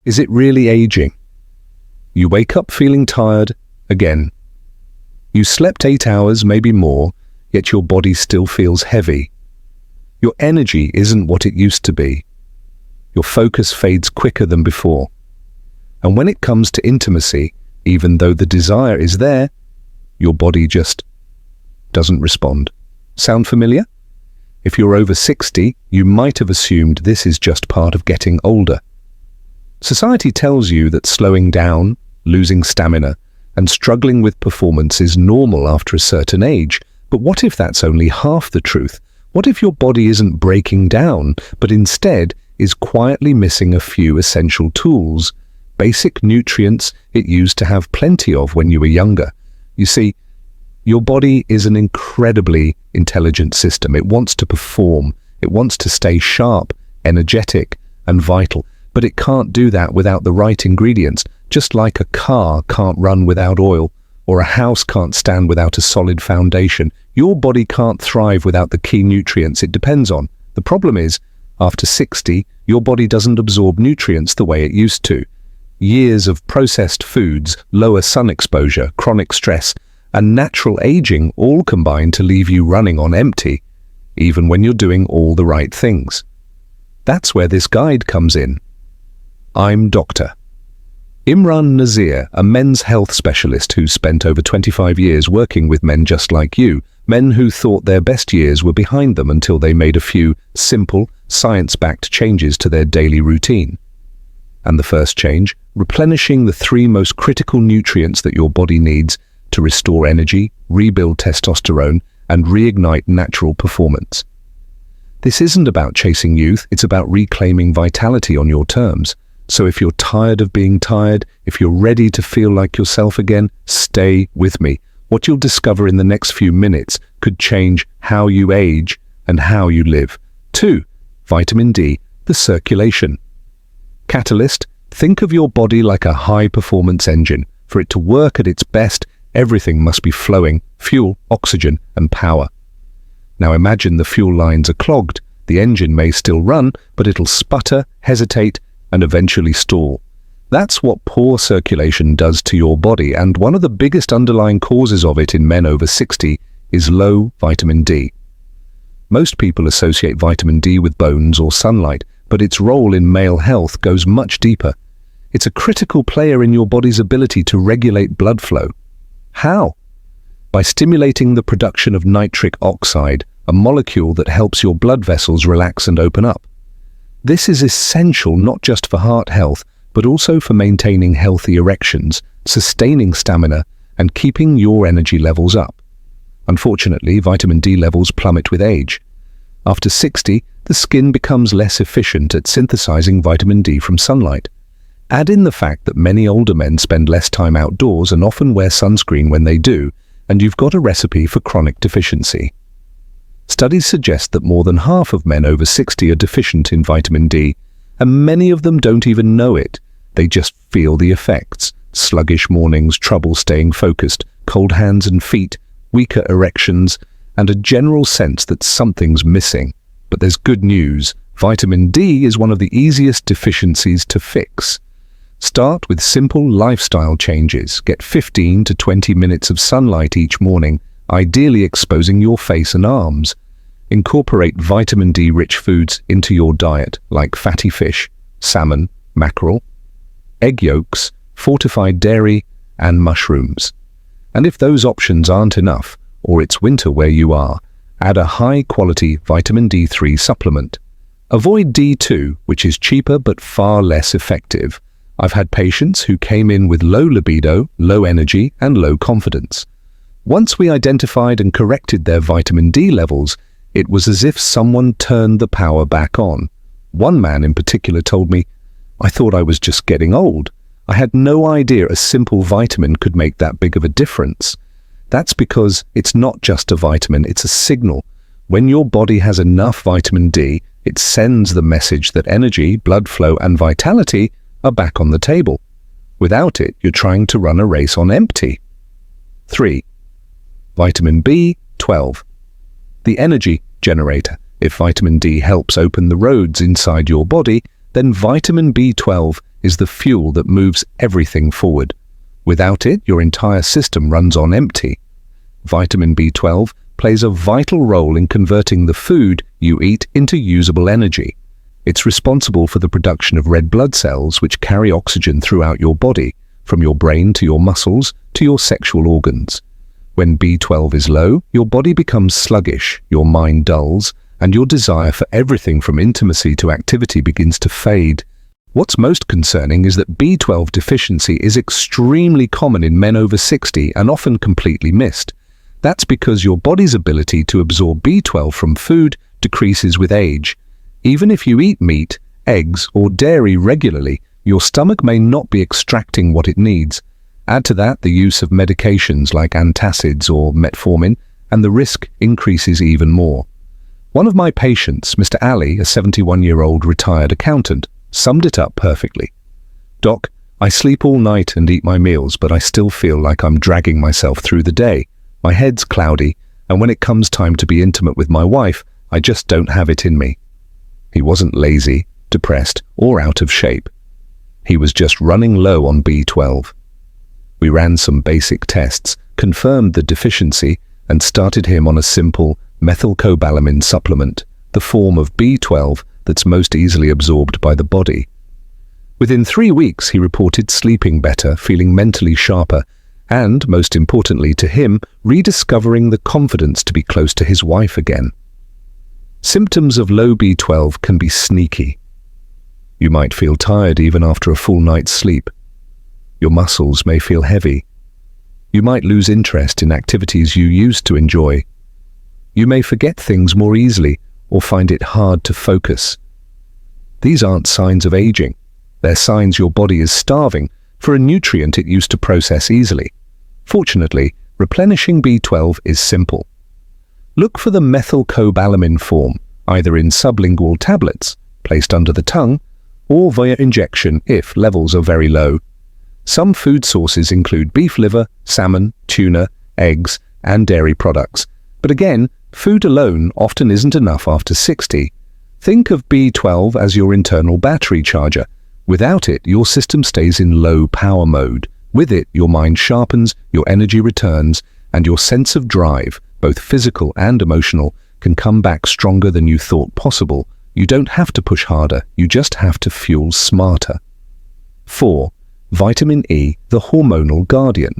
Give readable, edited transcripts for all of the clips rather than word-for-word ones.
Is it really aging? You wake up feeling tired again. You slept 8 hours, maybe more, yet your body still feels heavy. Your energy isn't what it used to be. Your focus fades quicker than before. And when it comes to intimacy, even though the desire is there, your body just doesn't respond. Sound familiar? If you're over 60, you might have assumed this is just part of getting older. Society tells you that slowing down, losing stamina, and struggling with performance is normal after a certain age. But what if that's only half the truth? What if your body isn't breaking down, but instead is quietly missing a few essential tools, basic nutrients it used to have plenty of when you were younger? You see, your body is an incredibly intelligent system. It wants to perform. It wants to stay sharp, energetic, and vital. But it can't do that without the right ingredients, just like a car can't run without oil, or a house can't stand without a solid foundation. Your body can't thrive without the key nutrients it depends on. The problem is, after 60, your body doesn't absorb nutrients the way it used to. Years of processed foods, lower sun exposure, chronic stress, and natural aging all combine to leave you running on empty, even when you're doing all the right things. That's where this guide comes in. I'm Dr. Imran Nazir, a men's health specialist who spent over 25 years working with men just like you, men who thought their best years were behind them until they made a few simple, science-backed changes to their daily routine. And the first change, replenishing the 3 most critical nutrients that your body needs to restore energy, rebuild testosterone, and reignite natural performance. This isn't about chasing youth, it's about reclaiming vitality on your terms. So if you're tired of being tired, if you're ready to feel like yourself again, stay with me. What you'll discover in the next few minutes could change how you age and how you live. 2. Vitamin D, the circulation catalyst. Think of your body like a high-performance engine. For it to work at its best, everything must be flowing: fuel, oxygen, and power. Now imagine the fuel lines are clogged. The engine may still run, but it'll sputter, hesitate, and eventually stall. That's what poor circulation does to your body, and one of the biggest underlying causes of it in men over 60 is low vitamin D. Most people associate vitamin D with bones or sunlight, but its role in male health goes much deeper. It's a critical player in your body's ability to regulate blood flow. How? By stimulating the production of nitric oxide, a molecule that helps your blood vessels relax and open up. This is essential not just for heart health, but also for maintaining healthy erections, sustaining stamina, and keeping your energy levels up. Unfortunately, vitamin D levels plummet with age. After 60, the skin becomes less efficient at synthesizing vitamin D from sunlight. Add in the fact that many older men spend less time outdoors and often wear sunscreen when they do, and you've got a recipe for chronic deficiency. Studies suggest that more than half of men over 60 are deficient in vitamin D, and many of them don't even know it. They just feel the effects: sluggish mornings, trouble staying focused, cold hands and feet, weaker erections, and a general sense that something's missing. But there's good news. Vitamin D is one of the easiest deficiencies to fix. Start with simple lifestyle changes. Get 15 to 20 minutes of sunlight each morning, ideally exposing your face and arms. Incorporate vitamin D-rich foods into your diet, like fatty fish, salmon, mackerel, egg yolks, fortified dairy, and mushrooms. And if those options aren't enough, or it's winter where you are, add a high-quality vitamin D3 supplement. Avoid D2, which is cheaper but far less effective. I've had patients who came in with low libido, low energy, and low confidence. Once we identified and corrected their vitamin D levels, it was as if someone turned the power back on. One man in particular told me, "I thought I was just getting old. I had no idea a simple vitamin could make that big of a difference." That's because it's not just a vitamin, it's a signal. When your body has enough vitamin D, it sends the message that energy, blood flow, and vitality are back on the table. Without it, you're trying to run a race on empty. 3. Vitamin B12. The energy generator. If vitamin D helps open the roads inside your body, then vitamin B12 is the fuel that moves everything forward. Without it, your entire system runs on empty. Vitamin B12 plays a vital role in converting the food you eat into usable energy. It's responsible for the production of red blood cells which carry oxygen throughout your body, from your brain to your muscles to your sexual organs. When B12 is low, your body becomes sluggish, your mind dulls, and your desire for everything from intimacy to activity begins to fade. What's most concerning is that B12 deficiency is extremely common in men over 60 and often completely missed. That's because your body's ability to absorb B12 from food decreases with age. Even if you eat meat, eggs, or dairy regularly, your stomach may not be extracting what it needs. Add to that the use of medications like antacids or metformin, and the risk increases even more. One of my patients, Mr. Ali, a 71-year-old retired accountant, summed it up perfectly. "Doc, I sleep all night and eat my meals, but I still feel like I'm dragging myself through the day. My head's cloudy, and when it comes time to be intimate with my wife, I just don't have it in me." He wasn't lazy, depressed, or out of shape. He was just running low on B12. We ran some basic tests, confirmed the deficiency, and started him on a simple methylcobalamin supplement, the form of B12 that's most easily absorbed by the body. Within 3 weeks, he reported sleeping better, feeling mentally sharper, and, most importantly to him, rediscovering the confidence to be close to his wife again. Symptoms of low B12 can be sneaky. You might feel tired even after a full night's sleep. Your muscles may feel heavy. You might lose interest in activities you used to enjoy. You may forget things more easily or find it hard to focus. These aren't signs of aging. They're signs your body is starving for a nutrient it used to process easily. Fortunately, replenishing B12 is simple. Look for the methylcobalamin form, either in sublingual tablets, placed under the tongue, or via injection if levels are very low. Some food sources include beef liver, salmon, tuna, eggs, and dairy products. But again, food alone often isn't enough after 60. Think of B12 as your internal battery charger. Without it, your system stays in low power mode. With it, your mind sharpens, your energy returns, and your sense of drive, both physical and emotional, can come back stronger than you thought possible. You don't have to push harder, you just have to fuel smarter. 4. Vitamin E, the hormonal guardian.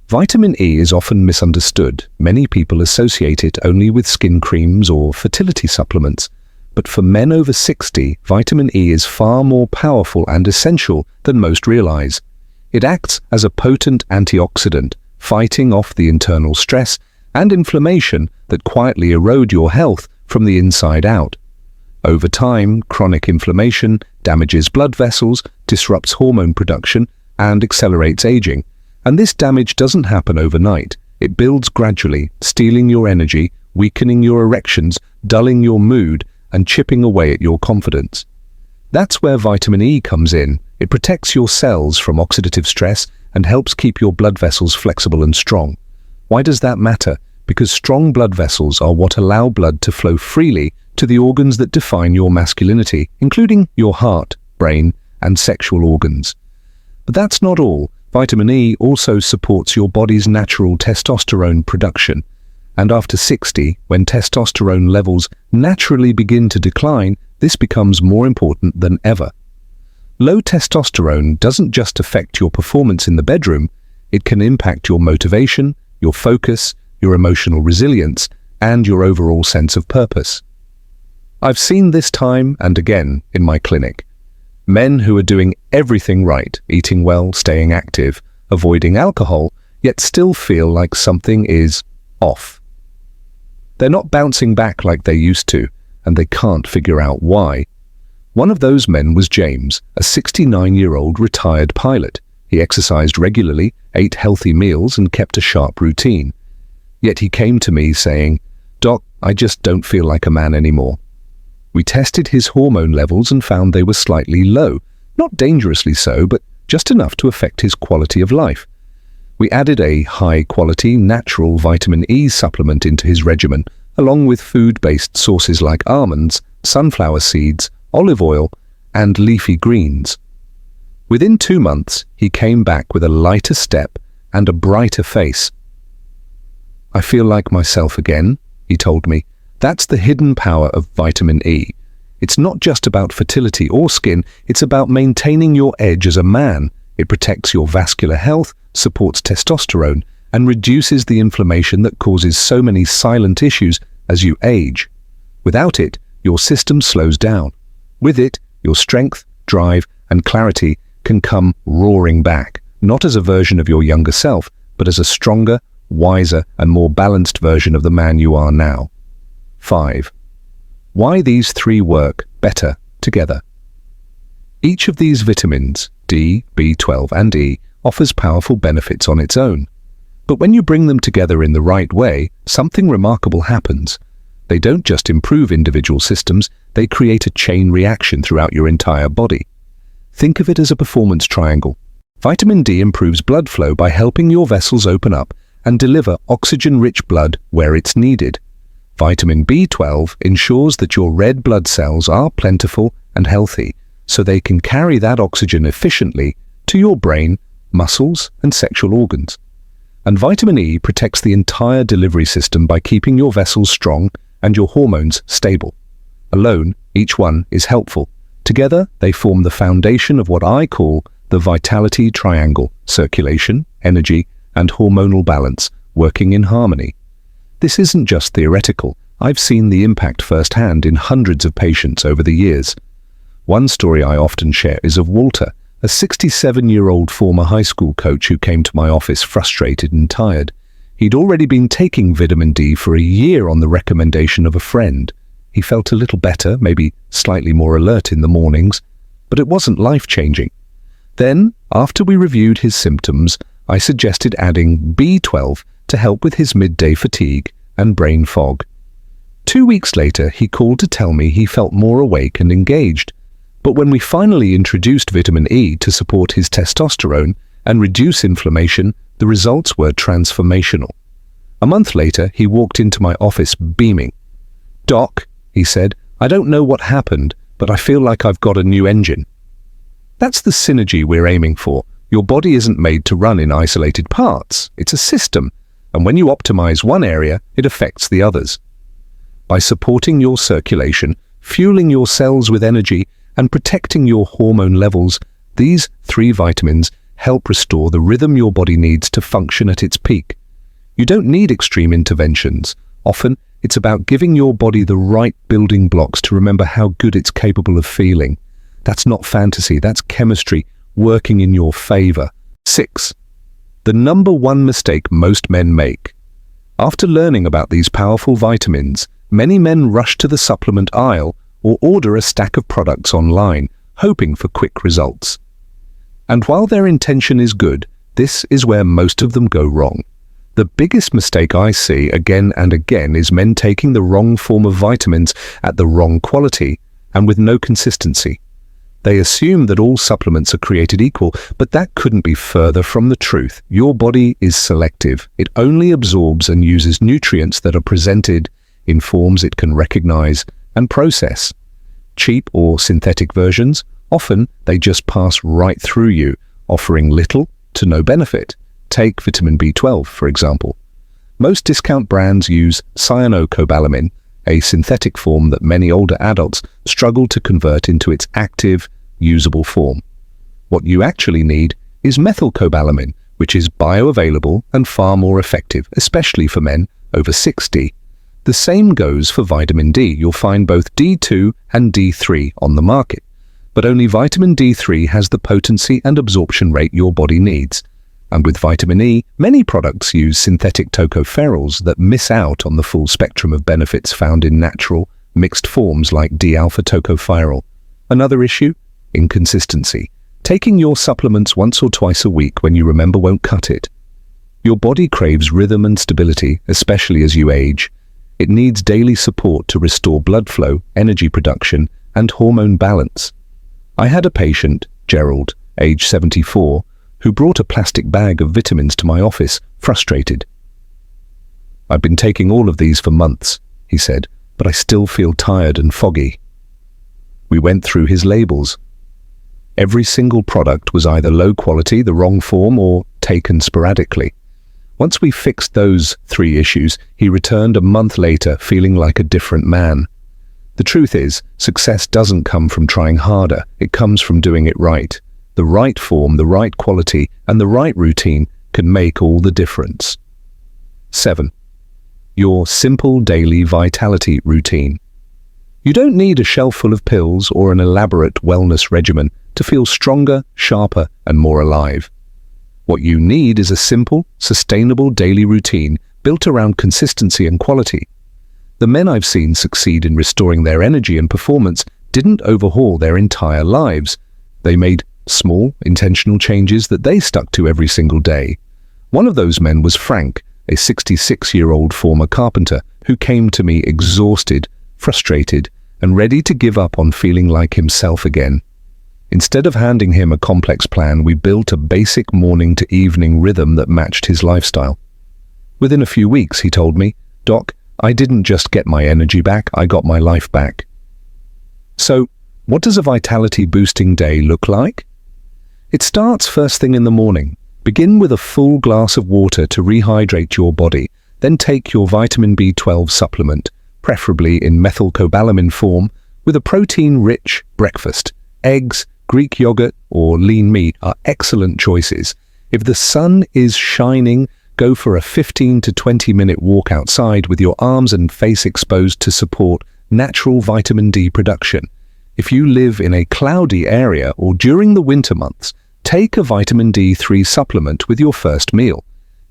Vitamin E is often misunderstood. Many people associate it only with skin creams or fertility supplements. But for men over 60, vitamin E is far more powerful and essential than most realize. It acts as a potent antioxidant, fighting off the internal stress and inflammation that quietly erode your health from the inside out. Over time, chronic inflammation damages blood vessels, disrupts hormone production, and accelerates aging. And this damage doesn't happen overnight. It builds gradually, stealing your energy, weakening your erections, dulling your mood, and chipping away at your confidence. That's where vitamin E comes in. It protects your cells from oxidative stress and helps keep your blood vessels flexible and strong. Why does that matter? Because strong blood vessels are what allow blood to flow freely to the organs that define your masculinity, including your heart, brain, and sexual organs. But that's not all. Vitamin E also supports your body's natural testosterone production. And after 60, when testosterone levels naturally begin to decline, this becomes more important than ever. Low testosterone doesn't just affect your performance in the bedroom, it can impact your motivation, your focus, your emotional resilience, and your overall sense of purpose. I've seen this time and again in my clinic. Men who are doing everything right, eating well, staying active, avoiding alcohol, yet still feel like something is off. They're not bouncing back like they used to, and they can't figure out why. One of those men was James, a 69-year-old retired pilot. He exercised regularly, ate healthy meals, and kept a sharp routine. Yet he came to me saying, "Doc, I just don't feel like a man anymore." We tested his hormone levels and found they were slightly low, not dangerously so, but just enough to affect his quality of life. We added a high-quality, natural vitamin E supplement into his regimen, along with food-based sources like almonds, sunflower seeds, olive oil, and leafy greens. Within 2 months, he came back with a lighter step and a brighter face. "I feel like myself again," he told me. "That's the hidden power of vitamin E. It's not just about fertility or skin, it's about maintaining your edge as a man. It protects your vascular health, supports testosterone, and reduces the inflammation that causes so many silent issues as you age. Without it, your system slows down. With it, your strength, drive, and clarity can come roaring back, not as a version of your younger self, but as a stronger, wiser, and more balanced version of the man you are now." 5. Why these 3 work better together. Each of these vitamins, D, B12, and E, offers powerful benefits on its own. But when you bring them together in the right way, something remarkable happens. They don't just improve individual systems, they create a chain reaction throughout your entire body. Think of it as a performance triangle. Vitamin D improves blood flow by helping your vessels open up and deliver oxygen-rich blood where it's needed. Vitamin B12 ensures that your red blood cells are plentiful and healthy, so they can carry that oxygen efficiently to your brain, muscles, and sexual organs. And vitamin E protects the entire delivery system by keeping your vessels strong and your hormones stable. Alone, each one is helpful. Together, they form the foundation of what I call the vitality triangle: circulation, energy, and hormonal balance working in harmony. This isn't just theoretical. I've seen the impact firsthand in hundreds of patients over the years. One story I often share is of Walter, a 67-year-old former high school coach who came to my office frustrated and tired. He'd already been taking vitamin D for a year on the recommendation of a friend. He felt a little better, maybe slightly more alert in the mornings, but it wasn't life-changing. Then, after we reviewed his symptoms, I suggested adding B12 to help with his midday fatigue and brain fog. 2 weeks later, he called to tell me he felt more awake and engaged. But when we finally introduced vitamin E to support his testosterone and reduce inflammation, the results were transformational. A month later, he walked into my office beaming. "Doc," he said, "I don't know what happened, but I feel like I've got a new engine." That's the synergy we're aiming for. Your body isn't made to run in isolated parts. It's a system, and when you optimize one area, it affects the others. By supporting your circulation, fueling your cells with energy, and protecting your hormone levels, these 3 vitamins help restore the rhythm your body needs to function at its peak. You don't need extreme interventions. Often, it's about giving your body the right building blocks to remember how good it's capable of feeling. That's not fantasy, that's chemistry working in your favor. 6. The number 1 mistake most men make. After learning about these powerful vitamins, many men rush to the supplement aisle or order a stack of products online, hoping for quick results. And while their intention is good, this is where most of them go wrong. The biggest mistake I see again and again is men taking the wrong form of vitamins at the wrong quality and with no consistency. They assume that all supplements are created equal, but that couldn't be further from the truth. Your body is selective. It only absorbs and uses nutrients that are presented in forms it can recognize and process. Cheap or synthetic versions, often they just pass right through you, offering little to no benefit. Take vitamin B12, for example. Most discount brands use cyanocobalamin, a synthetic form that many older adults struggle to convert into its active, usable form. What you actually need is methylcobalamin, which is bioavailable and far more effective, especially for men over 60. The same goes for vitamin D. You'll find both D2 and D3 on the market, but only vitamin D3 has the potency and absorption rate your body needs. And with vitamin E, many products use synthetic tocopherols that miss out on the full spectrum of benefits found in natural, mixed forms like D-alpha tocopherol. Another issue? Inconsistency. Taking your supplements once or twice a week when you remember won't cut it. Your body craves rhythm and stability, especially as you age. It needs daily support to restore blood flow, energy production, and hormone balance. I had a patient, Gerald, age 74, who brought a plastic bag of vitamins to my office, frustrated. "I've been taking all of these for months," he said, "but I still feel tired and foggy." We went through his labels. Every single product was either low quality, the wrong form, or taken sporadically. Once we fixed those 3 issues, he returned a month later feeling like a different man. The truth is, success doesn't come from trying harder, it comes from doing it right. The right form, the right quality, and the right routine can make all the difference. 7. Your simple daily vitality routine. You don't need a shelf full of pills or an elaborate wellness regimen to feel stronger, sharper, and more alive. What you need is a simple, sustainable daily routine built around consistency and quality. The men I've seen succeed in restoring their energy and performance didn't overhaul their entire lives. They made small, intentional changes that they stuck to every single day. One of those men was Frank, a 66-year-old former carpenter who came to me exhausted, frustrated, and ready to give up on feeling like himself again. Instead of handing him a complex plan, we built a basic morning to evening rhythm that matched his lifestyle. Within a few weeks, he told me, "Doc, I didn't just get my energy back, I got my life back." So, what does a vitality-boosting day look like? It starts first thing in the morning. Begin with a full glass of water to rehydrate your body, then take your vitamin B12 supplement, preferably in methylcobalamin form, with a protein-rich breakfast. Eggs, Greek yogurt, or lean meat are excellent choices. If the sun is shining, go for a 15 to 20-minute walk outside with your arms and face exposed to support natural vitamin D production. If you live in a cloudy area or during the winter months, take a vitamin D3 supplement with your first meal.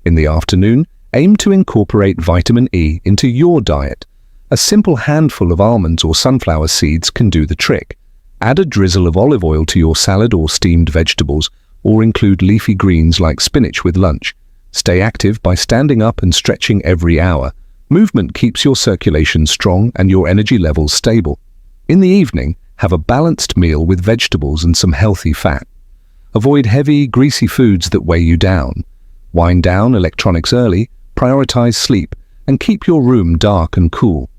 In the afternoon, aim to incorporate vitamin E into your diet. A simple handful of almonds or sunflower seeds can do the trick. Add a drizzle of olive oil to your salad or steamed vegetables, or include leafy greens like spinach with lunch. Stay active by standing up and stretching every hour. Movement keeps your circulation strong and your energy levels stable. In the evening, have a balanced meal with vegetables and some healthy fat. Avoid heavy, greasy foods that weigh you down. Wind down electronics early, prioritize sleep, and keep your room dark and cool.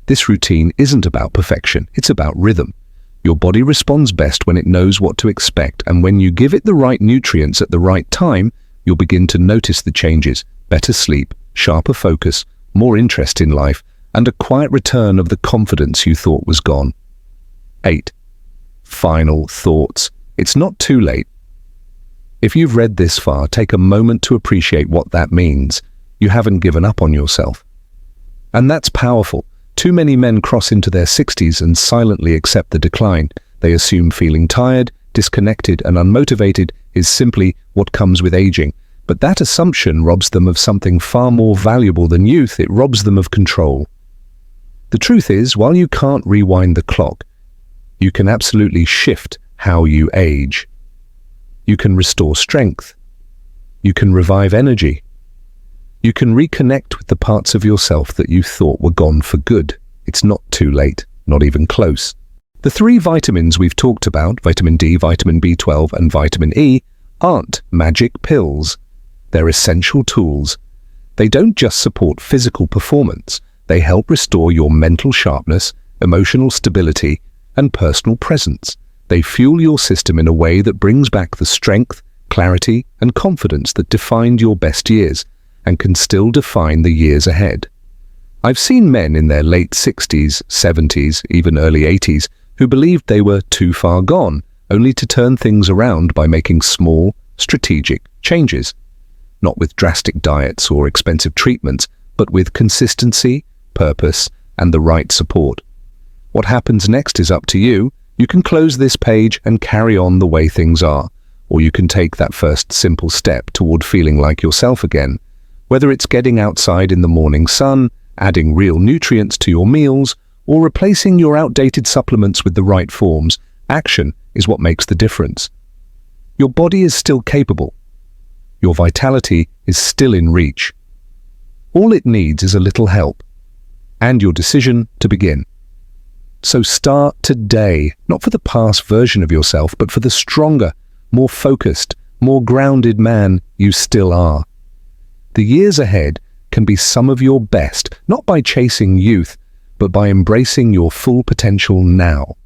This routine isn't about perfection, it's about rhythm. Your body responds best when it knows what to expect, and when you give it the right nutrients at the right time, you'll begin to notice the changes: better sleep, sharper focus, more interest in life, and a quiet return of the confidence you thought was gone. 8. Final thoughts. It's not too late. If you've read this far, take a moment to appreciate what that means. You haven't given up on yourself. And that's powerful. Too many men cross into their 60s and silently accept the decline. They assume feeling tired, disconnected, and unmotivated is simply what comes with aging. But that assumption robs them of something far more valuable than youth. It robs them of control. The truth is, while you can't rewind the clock, you can absolutely shift how you age. You can restore strength. You can revive energy. You can reconnect with the parts of yourself that you thought were gone for good. It's not too late, not even close. The 3 vitamins we've talked about, vitamin D, vitamin B12, and vitamin E, aren't magic pills. They're essential tools. They don't just support physical performance, they help restore your mental sharpness, emotional stability, and personal presence. They fuel your system in a way that brings back the strength, clarity, and confidence that defined your best years, and can still define the years ahead. I've seen men in their late 60s, 70s, even early 80s who believed they were too far gone, only to turn things around by making small, strategic changes. Not with drastic diets or expensive treatments, but with consistency, purpose, and the right support. What happens next is up to you. You can close this page and carry on the way things are, or you can take that first simple step toward feeling like yourself again. Whether it's getting outside in the morning sun, adding real nutrients to your meals, or replacing your outdated supplements with the right forms, action is what makes the difference. Your body is still capable. Your vitality is still in reach. All it needs is a little help, and your decision to begin. So start today, not for the past version of yourself, but for the stronger, more focused, more grounded man you still are. The years ahead can be some of your best, not by chasing youth, but by embracing your full potential now.